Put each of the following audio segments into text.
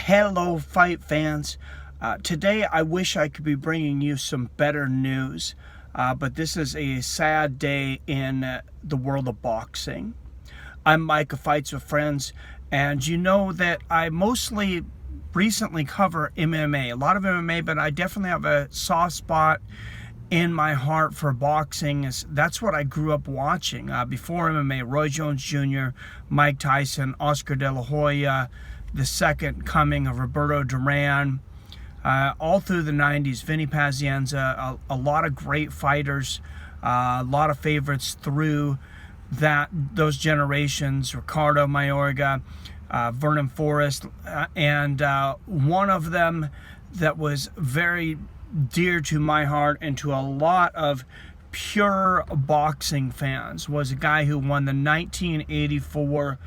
Hello, fight fans. Today, I wish I could be bringing you some better news, but this is a sad day in the world of boxing. I'm Mike of Fights with Friends, and you know that I mostly recently cover MMA, a lot of MMA, but I definitely have a soft spot in my heart for boxing. That's what I grew up watching. Before MMA, Roy Jones Jr., Mike Tyson, Oscar De La Hoya, the second coming of Roberto Duran, all through the 90s, Vinny Pazienza, a lot of great fighters, a lot of favorites through those generations, Ricardo Mayorga, Vernon Forrest, and one of them that was very dear to my heart and to a lot of pure boxing fans was a guy who won the 1984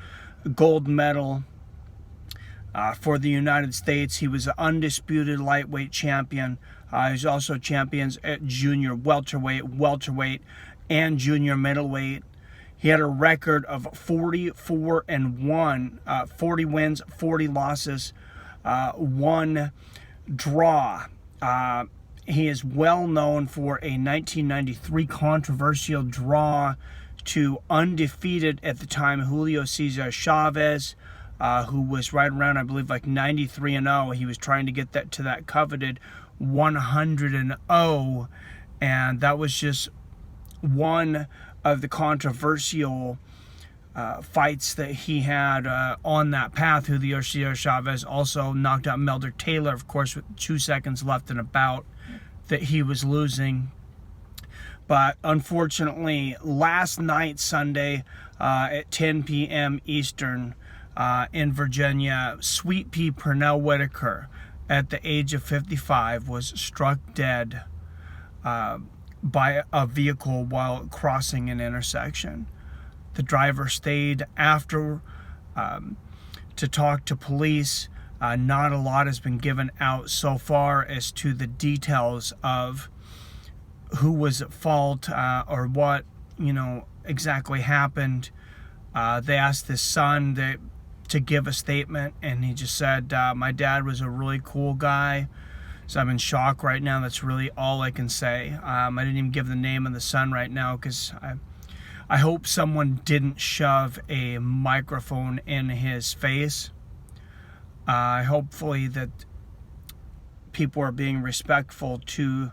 gold medal for the United States. He was an undisputed lightweight champion. He was also champions at junior welterweight, and junior middleweight. He had a record of 44-1, 40 wins, 40 losses, 1 draw. He is well known for a 1993 controversial draw to undefeated at the time Julio Cesar Chavez, who was right around, I believe, like 93-0. He was trying to get that to that coveted 100-0, and that was just one of the controversial fights that he had on that path. Julio Cesar Chavez also knocked out Melder Taylor, of course, with 2 seconds left in a bout that he was losing. But unfortunately, last night, Sunday, at 10 p.m. Eastern, in Virginia, Sweet Pea Pernell Whitaker, at the age of 55, was struck dead by a vehicle while crossing an intersection. The driver stayed after to talk to police. Not a lot has been given out so far as to the details of who was at fault or what exactly happened. They asked his son to give a statement, and he just said, my dad was a really cool guy, so I'm in shock right now. That's really all I can say. I didn't even give the name of the son right now because I hope someone didn't shove a microphone in his face. Hopefully that people are being respectful to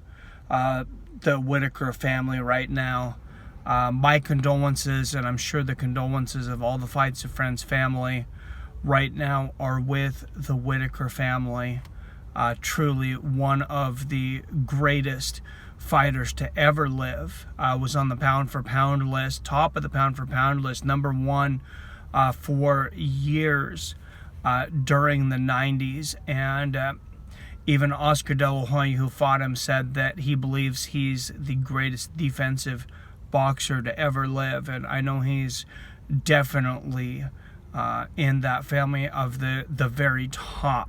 the Whitaker family right now. My condolences, and I'm sure the condolences of all the Fights of Friends family right now are with the Whitaker family. Truly one of the greatest fighters to ever live. Was on the pound for pound list, top of the pound for pound list, number one for years during the 90s. And even Oscar De La Hoya, who fought him, said that he believes he's the greatest defensive boxer to ever live. And I know he's definitely in that family of the very top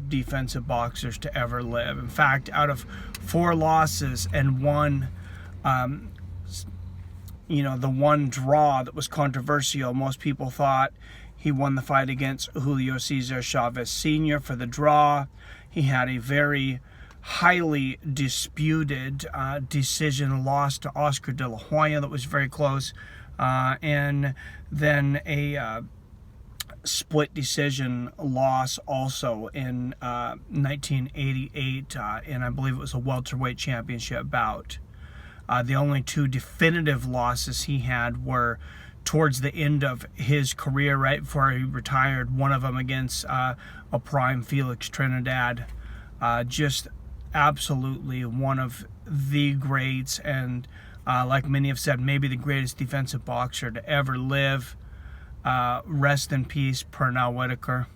defensive boxers to ever live. In fact, out of 4 losses and one, the one draw that was controversial, most people thought he won the fight against Julio Cesar Chavez Sr. for the draw. He had a very highly disputed decision loss to Oscar De La Hoya that was very close, and then a split decision loss also in 1988, and I believe it was a welterweight championship bout. The only 2 definitive losses he had were towards the end of his career, right before he retired. One of them against a prime Felix Trinidad. Just absolutely one of the greats, and like many have said, maybe the greatest defensive boxer to ever live. Rest in peace, Pernell Whitaker.